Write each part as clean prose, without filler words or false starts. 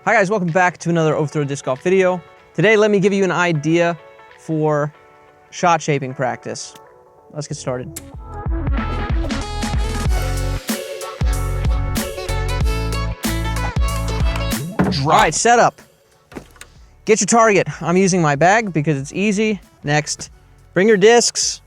Hi guys, welcome back to another Overthrow Disc Golf video. Today, let me give you an idea for shot shaping practice. Let's get started. All right, setup. Get your target. I'm using my bag because it's easy. Next, bring your discs.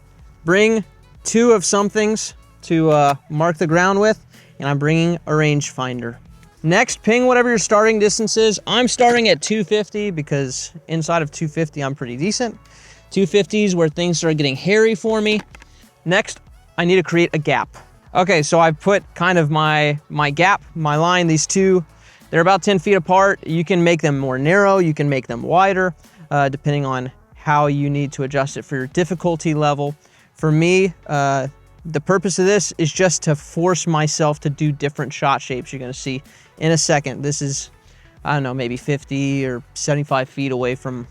Bring two of somethings to mark the ground with, and I'm bringing a rangefinder. Next, ping whatever your starting distance is. I'm starting at 250 because inside of 250, I'm pretty decent. 250 is where things start getting hairy for me. Next, I need to create a gap. Okay, so I put kind of my gap, my line, these two, they're about 10 feet apart. You can make them more narrow, you can make them wider, depending on how you need to adjust it for your difficulty level. For me, the purpose of this is just to force myself to do different shot shapes. You're gonna see in a second. This is, I don't know, maybe 50 or 75 feet away from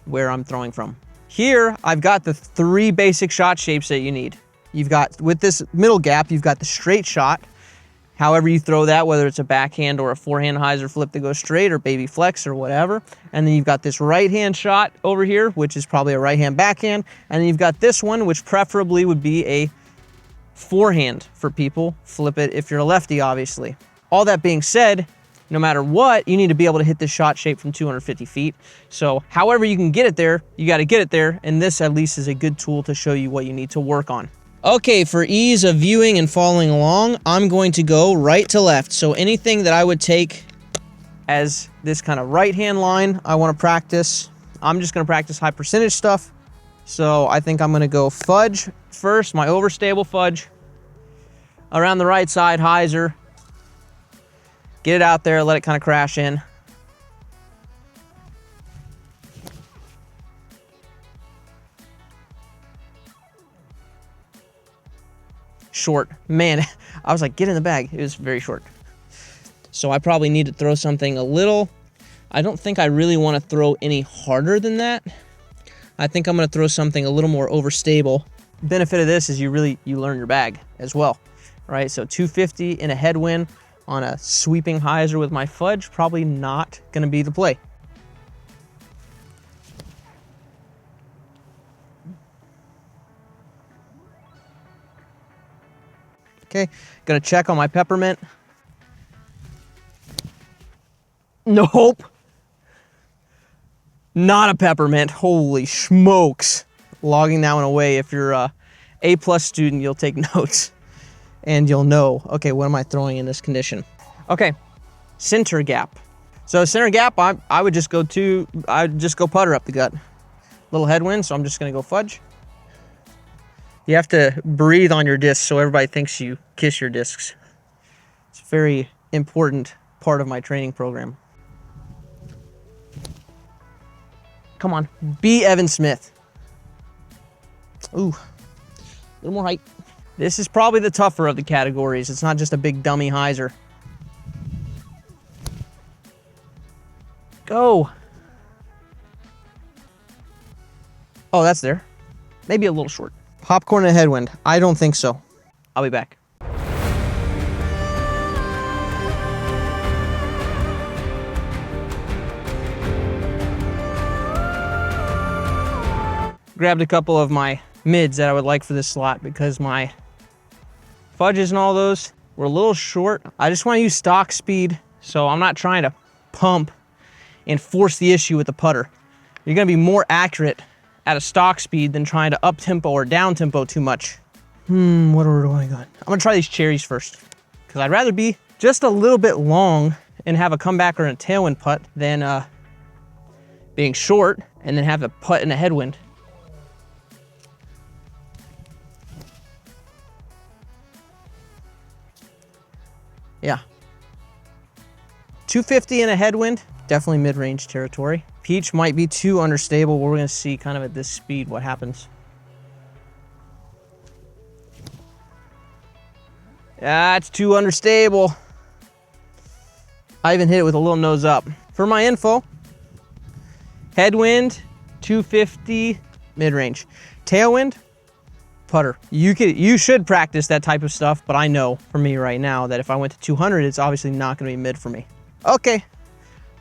where I'm throwing from. Here, I've got the three basic shot shapes that you need. You've got, with this middle gap, you've got the straight shot. However you throw that, whether it's a backhand or a forehand hyzer flip that goes straight or baby flex or whatever. And then you've got this right hand shot over here, which is probably a right hand backhand. And then you've got this one, which preferably would be a forehand for people. Flip it if you're a lefty, obviously. All that being said, no matter what, you need to be able to hit this shot shape from 250 feet. So however you can get it there, you got to get it there. And this at least is a good tool to show you what you need to work on. Okay, for ease of viewing and following along, I'm going to go right to left. So anything that I would take as this kind of right-hand line, I want to practice. I'm just going to practice high percentage stuff. So I think I'm going to go fudge first, my overstable fudge. Around the right side, hyzer. Get it out there, let it kind of crash in. Short. Man, I was like, get in the bag. It was very short. So I probably need to throw something a little. I don't think I really want to throw any harder than that. I think I'm going to throw something a little more overstable. Benefit of this is you learn your bag as well, right? So 250 in a headwind on a sweeping hyzer with my fudge, probably not going to be the play. Okay, gonna check on my peppermint. Nope. Not a peppermint, holy smokes. Logging that one away. If you're a A+ student, you'll take notes and you'll know, okay, what am I throwing in this condition? Okay, center gap. So center gap, I would just go putter up the gut. Little headwind, so I'm just gonna go fudge. You have to breathe on your discs so everybody thinks you kiss your discs. It's a very important part of my training program. Come on, be Evan Smith. Ooh, a little more height. This is probably the tougher of the categories. It's not just a big dummy hyzer. Go. Oh, that's there. Maybe a little short. Popcorn and headwind. I don't think so. I'll be back. Grabbed a couple of my mids that I would like for this slot because my fudges and all those were a little short. I just want to use stock speed, so I'm not trying to pump and force the issue with the putter. You're going to be more accurate at a stock speed than trying to up tempo or down tempo too much. What order do I got? I'm gonna try these cherries first because I'd rather be just a little bit long and have a comeback or a tailwind putt than being short and then have a putt and a headwind. Yeah. 250 in a headwind, definitely mid-range territory. Peach might be too understable. We're gonna see kind of at this speed what happens. Yeah, it's too understable. I even hit it with a little nose up. For my info, headwind, 250, mid-range. Tailwind, putter. You should practice that type of stuff, but I know for me right now that if I went to 200, it's obviously not gonna be mid for me. Okay,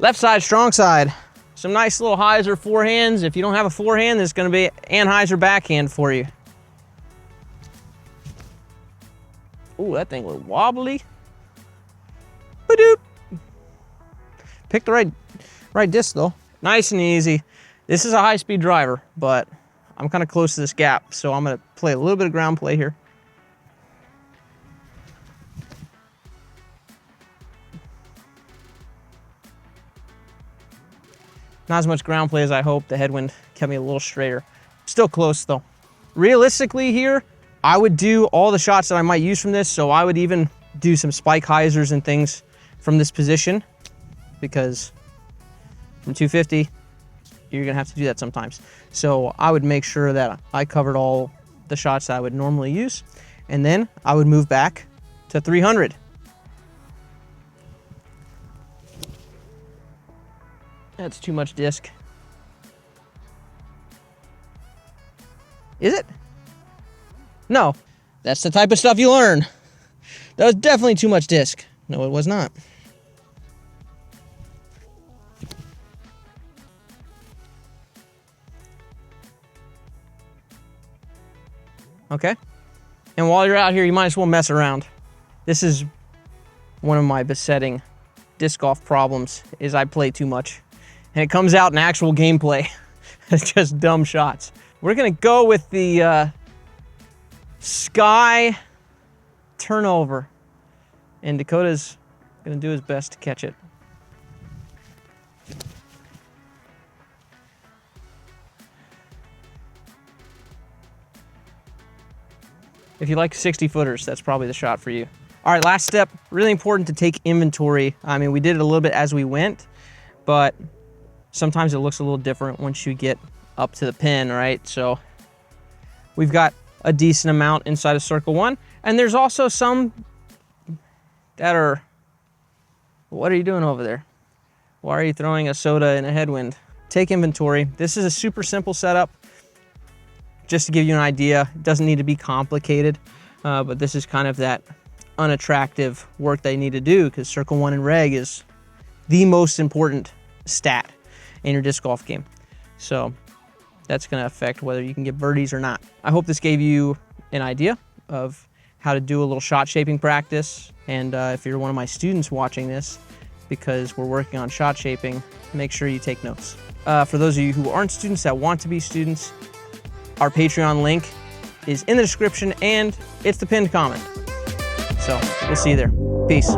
Left side, strong side. Some nice little hyzer forehands. If you don't have a forehand, there's gonna be Anheuser backhand for you. Ooh, that thing was wobbly. Ba-doop. Pick the right disc though. Nice and easy. This is a high-speed driver, but I'm kind of close to this gap, so I'm gonna play a little bit of ground play here. Not as much ground play as I hoped. The headwind kept me a little straighter. Still close though. Realistically here, I would do all the shots that I might use from this, so I would even do some spike hyzers and things from this position, because from 250, you're gonna have to do that sometimes. So I would make sure that I covered all the shots that I would normally use, and then I would move back to 300. That's too much disc. Is it? No, that's the type of stuff you learn. That was definitely too much disc. No, it was not. Okay. And while you're out here, you might as well mess around. This is one of my besetting disc golf problems, is I play too much. And it comes out in actual gameplay. It's just dumb shots. We're gonna go with the Sky turnover. And Dakota's gonna do his best to catch it. If you like 60 footers, that's probably the shot for you. All right, last step, really important to take inventory. I mean, we did it a little bit as we went, but sometimes it looks a little different once you get up to the pin, right? So we've got a decent amount inside of circle one, and there's also some that are, what are you doing over there? Why are you throwing a soda in a headwind? Take inventory. This is a super simple setup. Just to give you an idea, it doesn't need to be complicated, but this is kind of that unattractive work that you need to do, because circle one and reg is the most important stat in your disc golf game. So that's gonna affect whether you can get birdies or not. I hope this gave you an idea of how to do a little shot shaping practice. And if you're one of my students watching this, because we're working on shot shaping, make sure you take notes. For those of you who aren't students that want to be students, our Patreon link is in the description and it's the pinned comment. So we'll see you there. Peace.